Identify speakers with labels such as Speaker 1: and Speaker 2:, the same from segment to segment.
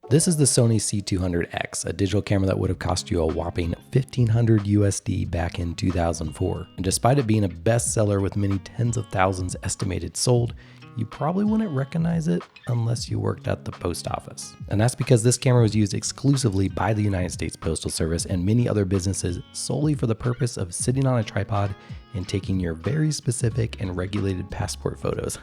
Speaker 1: This is the Sony C200X, a digital camera that would have cost you a whopping $1,500 USD back in 2004. And despite it being a bestseller with many tens of thousands estimated sold, you probably wouldn't recognize it unless you worked at the post office. And that's because this camera was used exclusively by the United States Postal Service and many other businesses solely for the purpose of sitting on a tripod and taking your very specific and regulated passport photos.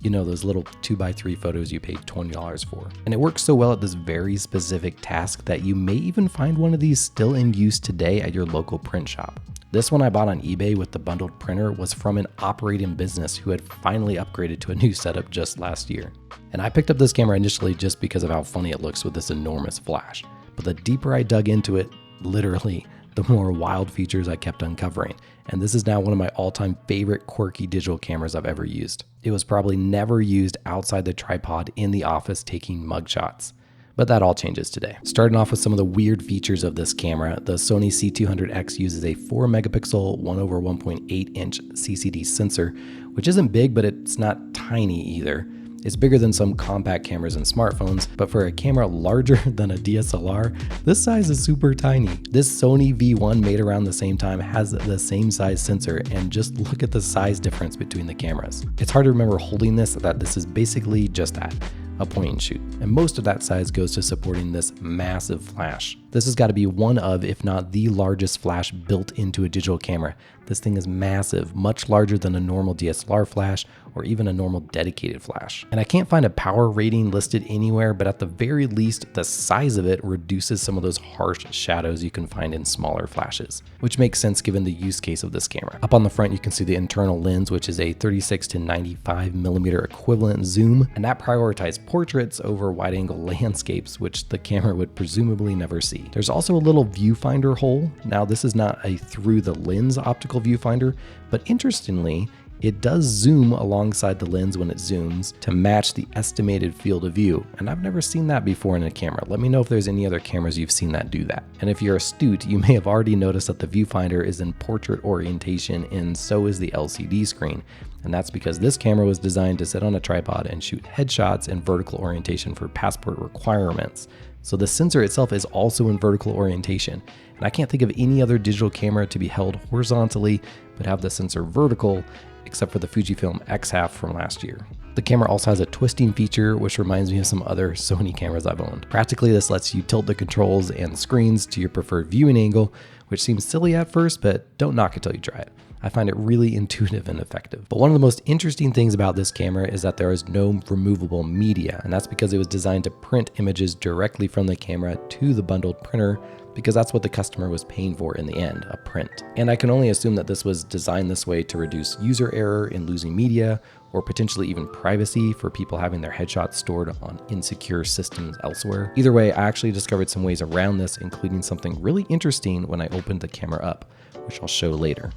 Speaker 1: You know, those little 2x3 photos you paid $20 for. And it works so well at this very specific task that you may even find one of these still in use today at your local print shop. This one I bought on eBay with the bundled printer was from an operating business who had finally upgraded to a new setup just last year. And I picked up this camera initially just because of how funny it looks with this enormous flash. But the deeper I dug into it, literally, the more wild features I kept uncovering. And this is now one of my all-time favorite quirky digital cameras I've ever used. It was probably never used outside the tripod in the office taking mugshots. But that all changes today. Starting off with some of the weird features of this camera, the Sony C200X uses a 4 megapixel 1/1.8 inch CCD sensor, which isn't big, but it's not tiny either. It's bigger than some compact cameras and smartphones, but for a camera larger than a DSLR, this size is super tiny. This Sony V1 made around the same time has the same size sensor, and just look at the size difference between the cameras. It's hard to remember holding this that this is basically just that, a point and shoot. And most of that size goes to supporting this massive flash. This has got to be one of, if not the largest flash built into a digital camera. This thing is massive, much larger than a normal DSLR flash or even a normal dedicated flash. And I can't find a power rating listed anywhere, but at the very least, the size of it reduces some of those harsh shadows you can find in smaller flashes, which makes sense given the use case of this camera. Up on the front, you can see the internal lens, which is a 36 to 95 millimeter equivalent zoom, and that prioritizes portraits over wide angle landscapes, which the camera would presumably never see. There's also a little viewfinder hole. Now, this is not a through the lens optical viewfinder, but interestingly, it does zoom alongside the lens when it zooms to match the estimated field of view. And I've never seen that before in a camera. Let me know if there's any other cameras you've seen that do that. And if you're astute, you may have already noticed that the viewfinder is in portrait orientation, and so is the LCD screen. And that's because this camera was designed to sit on a tripod and shoot headshots in vertical orientation for passport requirements. So the sensor itself is also in vertical orientation. And I can't think of any other digital camera to be held horizontally but have the sensor vertical, except for the Fujifilm X-Half from last year. The camera also has a twisting feature, which reminds me of some other Sony cameras I've owned. Practically, this lets you tilt the controls and screens to your preferred viewing angle, which seems silly at first, but don't knock it till you try it. I find it really intuitive and effective. But one of the most interesting things about this camera is that there is no removable media, and that's because it was designed to print images directly from the camera to the bundled printer, because that's what the customer was paying for in the end, a print. And I can only assume that this was designed this way to reduce user error in losing media, or potentially even privacy for people having their headshots stored on insecure systems elsewhere. Either way, I actually discovered some ways around this, including something really interesting when I opened the camera up, which I'll show later.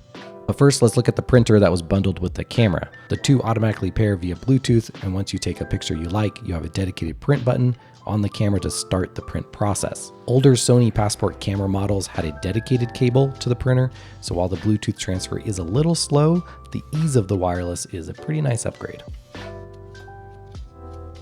Speaker 1: But first, let's look at the printer that was bundled with the camera. The two automatically pair via Bluetooth, and once you take a picture you like, you have a dedicated print button on the camera to start the print process. Older Sony Passport camera models had a dedicated cable to the printer, so while the Bluetooth transfer is a little slow, the ease of the wireless is a pretty nice upgrade.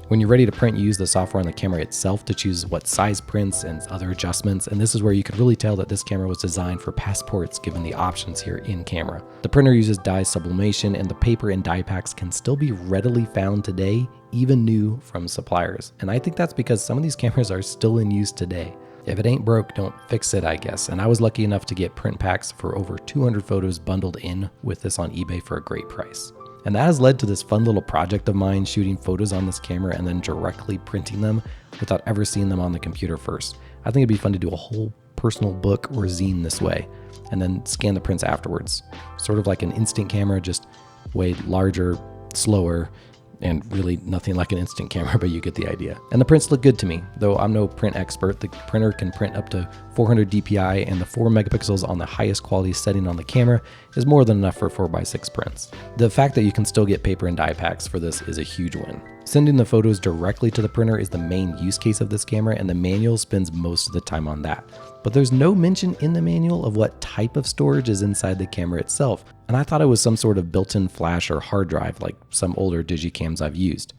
Speaker 1: When you're ready to print, you use the software on the camera itself to choose what size prints and other adjustments, and this is where you can really tell that this camera was designed for passports given the options here in camera. The printer uses dye sublimation, and the paper and dye packs can still be readily found today, even new from suppliers. And I think that's because some of these cameras are still in use today. If it ain't broke, don't fix it, I guess. And I was lucky enough to get print packs for over 200 photos bundled in with this on eBay for a great price. And that has led to this fun little project of mine, shooting photos on this camera and then directly printing them without ever seeing them on the computer first. I think it'd be fun to do a whole personal book or zine this way, and then scan the prints afterwards. Sort of like an instant camera, just way larger, slower, and really nothing like an instant camera, but you get the idea. And the prints look good to me. Though I'm no print expert, the printer can print up to 400 DPI, and the 4 megapixels on the highest quality setting on the camera is more than enough for 4x6 prints. The fact that you can still get paper and dye packs for this is a huge win. Sending the photos directly to the printer is the main use case of this camera, and the manual spends most of the time on that. But there's no mention in the manual of what type of storage is inside the camera itself, and I thought it was some sort of built-in flash or hard drive like some older digicams I've used.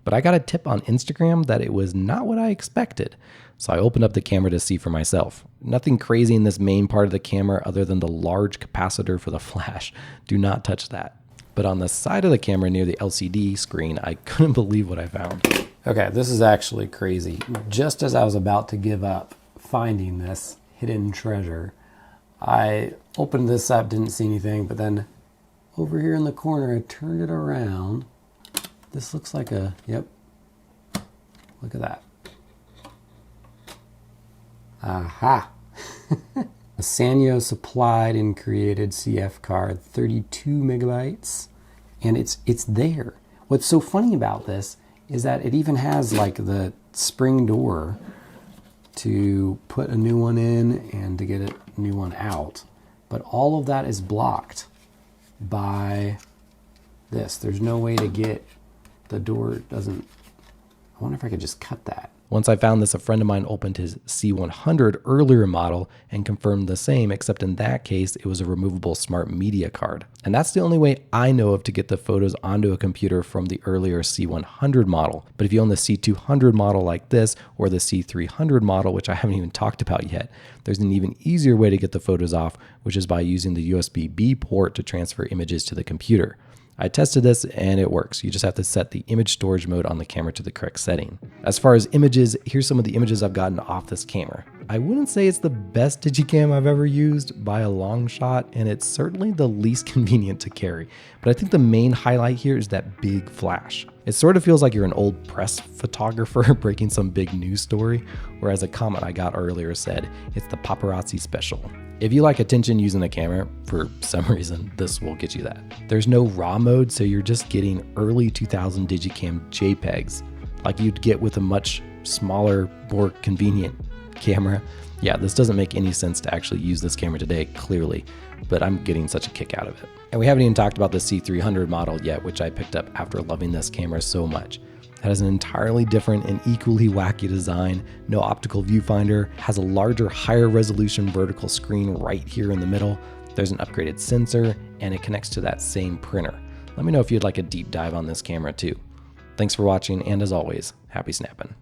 Speaker 1: But I got a tip on Instagram that it was not what I expected. So I opened up the camera to see for myself. Nothing crazy in this main part of the camera other than the large capacitor for the flash. Do not touch that. But on the side of the camera near the LCD screen, I couldn't believe what I found. Okay, this is actually crazy. Just as I was about to give up finding this hidden treasure, I opened this up, didn't see anything, but then over here in the corner, I turned it around. This looks like a, yep, look at that. Aha! A Sanyo supplied and created CF card, 32 megabytes, and it's there. What's so funny about this is that it even has like the spring door to put a new one in and to get a new one out. But all of that is blocked by this. There's no way to get the door. Doesn't. I wonder if I could just cut that. Once I found this, a friend of mine opened his C100 earlier model and confirmed the same, except in that case, it was a removable smart media card. And that's the only way I know of to get the photos onto a computer from the earlier C100 model. But if you own the C200 model like this, or the C300 model, which I haven't even talked about yet, there's an even easier way to get the photos off, which is by using the USB-B port to transfer images to the computer. I tested this and it works. You just have to set the image storage mode on the camera to the correct setting. As far as images, here's some of the images I've gotten off this camera. I wouldn't say it's the best digicam I've ever used by a long shot, and it's certainly the least convenient to carry. But I think the main highlight here is that big flash. It sort of feels like you're an old press photographer breaking some big news story, whereas a comment I got earlier said, it's the paparazzi special. If you like attention using a camera, for some reason, this will get you that. There's no RAW mode, so you're just getting early 2000 digicam JPEGs, like you'd get with a much smaller, more convenient camera. Yeah, this doesn't make any sense to actually use this camera today, clearly, but I'm getting such a kick out of it. And we haven't even talked about the C300 model yet, which I picked up after loving this camera so much. It has an entirely different and equally wacky design, no optical viewfinder, has a larger, higher resolution vertical screen right here in the middle. There's an upgraded sensor, and it connects to that same printer. Let me know if you'd like a deep dive on this camera too. Thanks for watching, and as always, happy snapping.